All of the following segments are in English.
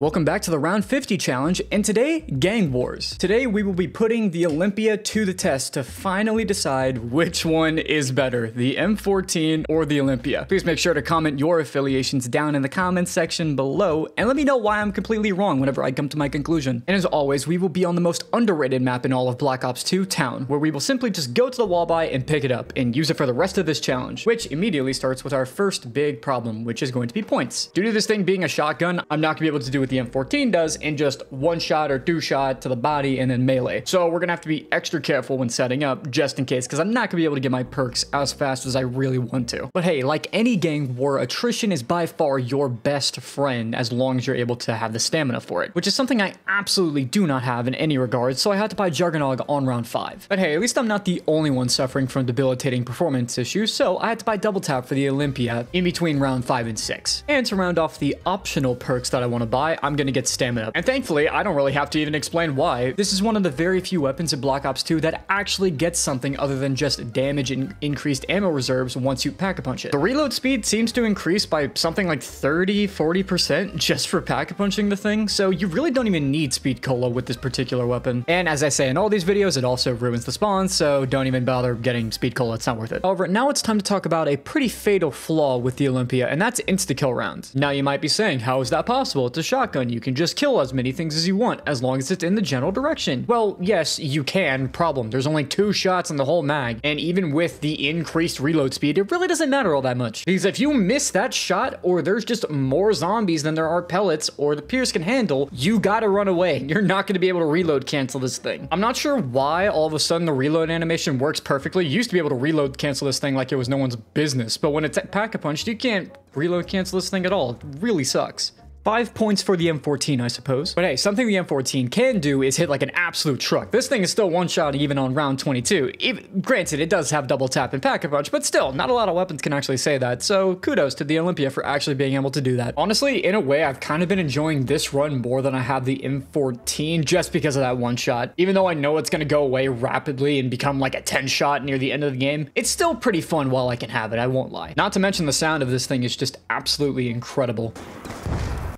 Welcome back to the round 50 challenge, and today, Gang Wars. Today we will be putting the Olympia to the test to finally decide which one is better, the M14 or the Olympia. Please make sure to comment your affiliations down in the comments section below, and let me know why I'm completely wrong whenever I come to my conclusion. And as always, we will be on the most underrated map in all of Black Ops 2, Town, where we will simply just go to the wall buy and pick it up, and use it for the rest of this challenge, which immediately starts with our first big problem, which is going to be points. Due to this thing being a shotgun, I'm not going to be able to do what the M14 does in just one shot or two shot to the body and then melee. So we're gonna have to be extra careful when setting up just in case, because I'm not gonna be able to get my perks as fast as I really want to. But hey, like any gang war, attrition is by far your best friend as long as you're able to have the stamina for it, which is something I absolutely do not have in any regard, so I had to buy Juggernog on round 5. But hey, at least I'm not the only one suffering from debilitating performance issues, so I had to buy double tap for the Olympia in between round 5 and 6. And to round off the optional perks that I want to buy, I'm gonna get stamina. And thankfully, I don't really have to even explain why. This is one of the very few weapons in Black Ops 2 that actually gets something other than just damage and increased ammo reserves once you pack-a-punch it. The reload speed seems to increase by something like 30-40% just for pack-a-punching the thing, so you really don't even need speed cola with this particular weapon. And as I say in all these videos, it also ruins the spawn, so don't even bother getting speed cola, it's not worth it. However, now it's time to talk about a pretty fatal flaw with the Olympia, and that's insta-kill rounds. Now you might be saying, how is that possible? It's a shotgun, you can just kill as many things as you want as long as it's in the general direction. Well, yes, you can. Problem, there's only 2 shots in the whole mag, and even with the increased reload speed, it really doesn't matter all that much, because if you miss that shot, or there's just more zombies than there are pellets, or the Pierce can handle, you gotta run away. You're not gonna be able to reload cancel this thing. I'm not sure why all of a sudden the reload animation works perfectly. You used to be able to reload cancel this thing like it was no one's business, but when it's pack-a-punched, you can't reload cancel this thing at all. It really sucks. 5 points for the M14, I suppose. But hey, something the M14 can do is hit like an absolute truck. This thing is still one shot even on round 22. Granted, it does have double tap and pack-a-punch, but still, not a lot of weapons can actually say that, so kudos to the Olympia for actually being able to do that. Honestly, in a way, I've kind of been enjoying this run more than I have the M14 just because of that one shot. Even though I know it's going to go away rapidly and become like a 10 shot near the end of the game, it's still pretty fun while I can have it, I won't lie. Not to mention the sound of this thing is just absolutely incredible.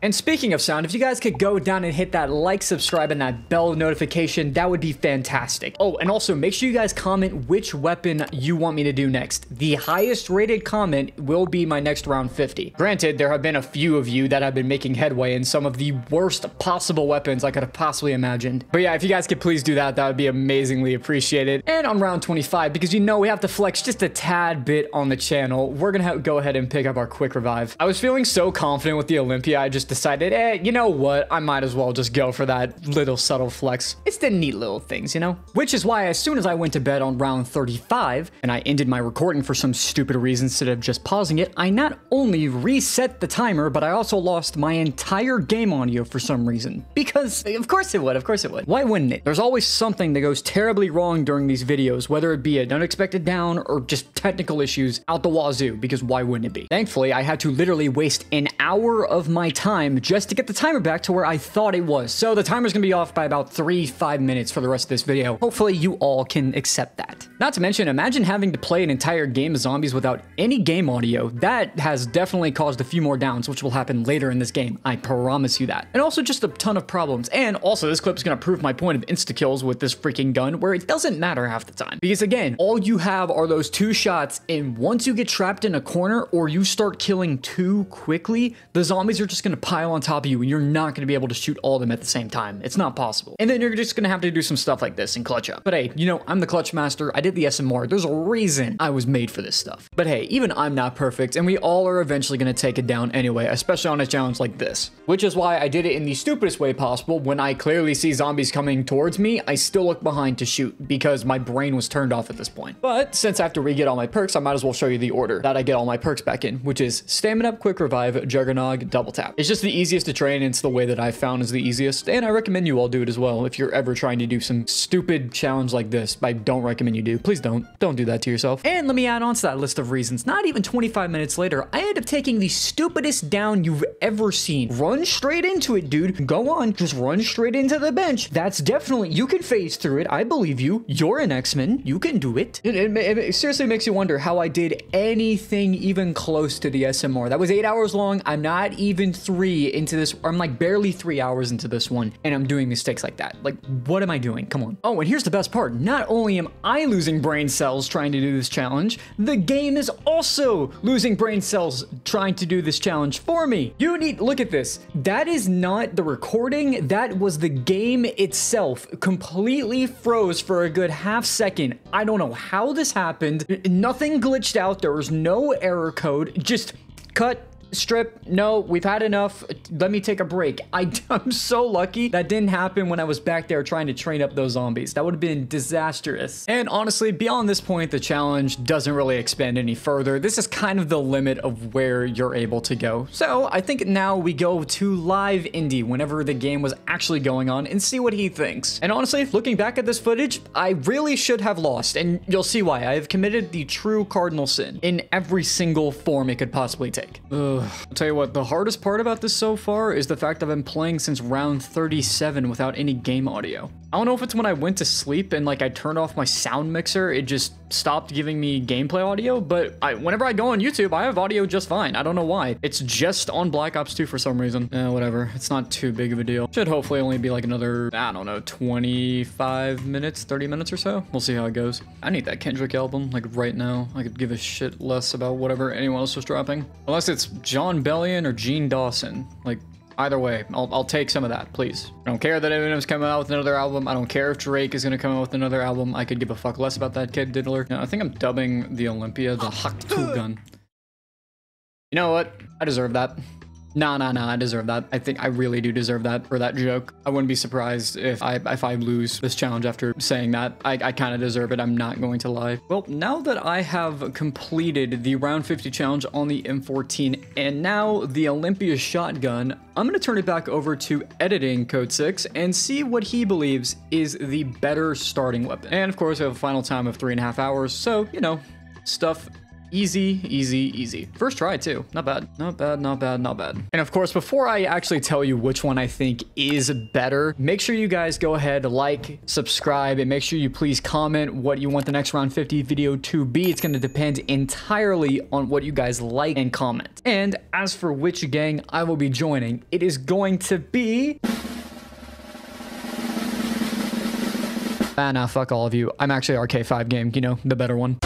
And speaking of sound, if you guys could go down and hit that like, subscribe, and that bell notification, that would be fantastic. Oh, and also make sure you guys comment which weapon you want me to do next. The highest rated comment will be my next round 50. Granted, there have been a few of you that have been making headway in some of the worst possible weapons I could have possibly imagined. But yeah, if you guys could please do that, that would be amazingly appreciated. And on round 25, because you know we have to flex just a tad bit on the channel, we're gonna go ahead and pick up our quick revive. I was feeling so confident with the Olympia, I just decided, you know what, I might as well just go for that little subtle flex. It's the neat little things, you know? Which is why as soon as I went to bed on round 35, and I ended my recording for some stupid reason instead of just pausing it, I not only reset the timer, but I also lost my entire game audio for some reason. Because, of course it would, of course it would. Why wouldn't it? There's always something that goes terribly wrong during these videos, whether it be an unexpected down or just technical issues out the wazoo, because why wouldn't it be? Thankfully, I had to literally waste an hour of my time just to get the timer back to where I thought it was. So the timer's gonna be off by about 3-5 minutes for the rest of this video. Hopefully you all can accept that. Not to mention, imagine having to play an entire game of zombies without any game audio. That has definitely caused a few more downs, which will happen later in this game. I promise you that. And also just a ton of problems. And also this clip is gonna prove my point of insta-kills with this freaking gun, where it doesn't matter half the time. Because again, all you have are those 2 shots, and once you get trapped in a corner or you start killing too quickly, the zombies are just gonna pile on top of you, and you're not going to be able to shoot all of them at the same time. It's not possible. And then you're just going to have to do some stuff like this and clutch up. But hey, you know, I'm the clutch master. I did the SMR. There's a reason I was made for this stuff. But hey, even I'm not perfect, and we all are eventually going to take it down anyway, especially on a challenge like this. Which is why I did it in the stupidest way possible. When I clearly see zombies coming towards me, I still look behind to shoot, because my brain was turned off at this point. But since after we get all my perks, I might as well show you the order that I get all my perks back in, which is Stamina, Quick Revive, Juggernog, Double Tap. It's just the easiest to train, and it's the way that I found is the easiest, and I recommend you all do it as well if you're ever trying to do some stupid challenge like this. I don't recommend you do. Please don't do that to yourself. And let me add on to that list of reasons. Not even 25 minutes later, I end up taking the stupidest down you've ever seen. Run straight into it, dude. Go on, just run straight into the bench. That's definitely, you can phase through it. I believe you. You're an X-Men. You can do it. It seriously makes you wonder how I did anything even close to the SMR. That was 8 hours long. I'm not even 3 I'm like barely 3 hours into this one, and I'm doing mistakes like that. Like, what am I doing? Come on. Oh, and here's the best part. Not only am I losing brain cells trying to do this challenge, the game is also losing brain cells trying to do this challenge for me. Look at this. That is not the recording. That was the game itself. Completely froze for a good half second. I don't know how this happened. Nothing glitched out. There was no error code. Just cut. Strip, no, we've had enough. Let me take a break. I'm so lucky that didn't happen when I was back there trying to train up those zombies. That would have been disastrous. And honestly, beyond this point, the challenge doesn't really expand any further. This is kind of the limit of where you're able to go. So I think now we go to live Indy whenever the game was actually going on and see what he thinks. And honestly, looking back at this footage, I really should have lost, and you'll see why. I have committed the true cardinal sin in every single form it could possibly take. Ugh. I'll tell you what, the hardest part about this so far is the fact I've been playing since round 37 without any game audio. I don't know if it's when I went to sleep and like I turned off my sound mixer, it just stopped giving me gameplay audio, but whenever I go on YouTube, I have audio just fine. I don't know why. It's just on Black Ops 2 for some reason. Whatever. It's not too big of a deal. Should hopefully only be like another, I don't know, 25 minutes, 30 minutes or so. We'll see how it goes. I need that Kendrick album, like right now. I could give a shit less about whatever anyone else was dropping. Unless it's John Bellion or Gene Dawson. Like, either way, I'll take some of that, please. I don't care that Eminem's coming out with another album. I don't care if Drake is going to come out with another album. I could give a fuck less about that Kid Diddler. I think I'm dubbing the Olympia the Hak-Tu gun. You know what? I deserve that. Nah, I deserve that. I think I really do deserve that for that joke. I wouldn't be surprised if I lose this challenge after saying that. I kind of deserve it. I'm not going to lie. Well, now that I have completed the round 50 challenge on the M14 and now the Olympia shotgun, I'm going to turn it back over to editing Code 6 and see what he believes is the better starting weapon. And of course, we have a final time of 3.5 hours. So, you know, stuff easy. First try too. Not bad. And of course, before I actually tell you which one I think is better, make sure you guys go ahead, like, subscribe, and make sure you please comment what you want the next round 50 video to be. It's going to depend entirely on what you guys like and comment. And as for which gang I will be joining, it is going to be... nah, fuck all of you. I'm actually RK5 game, you know, the better one.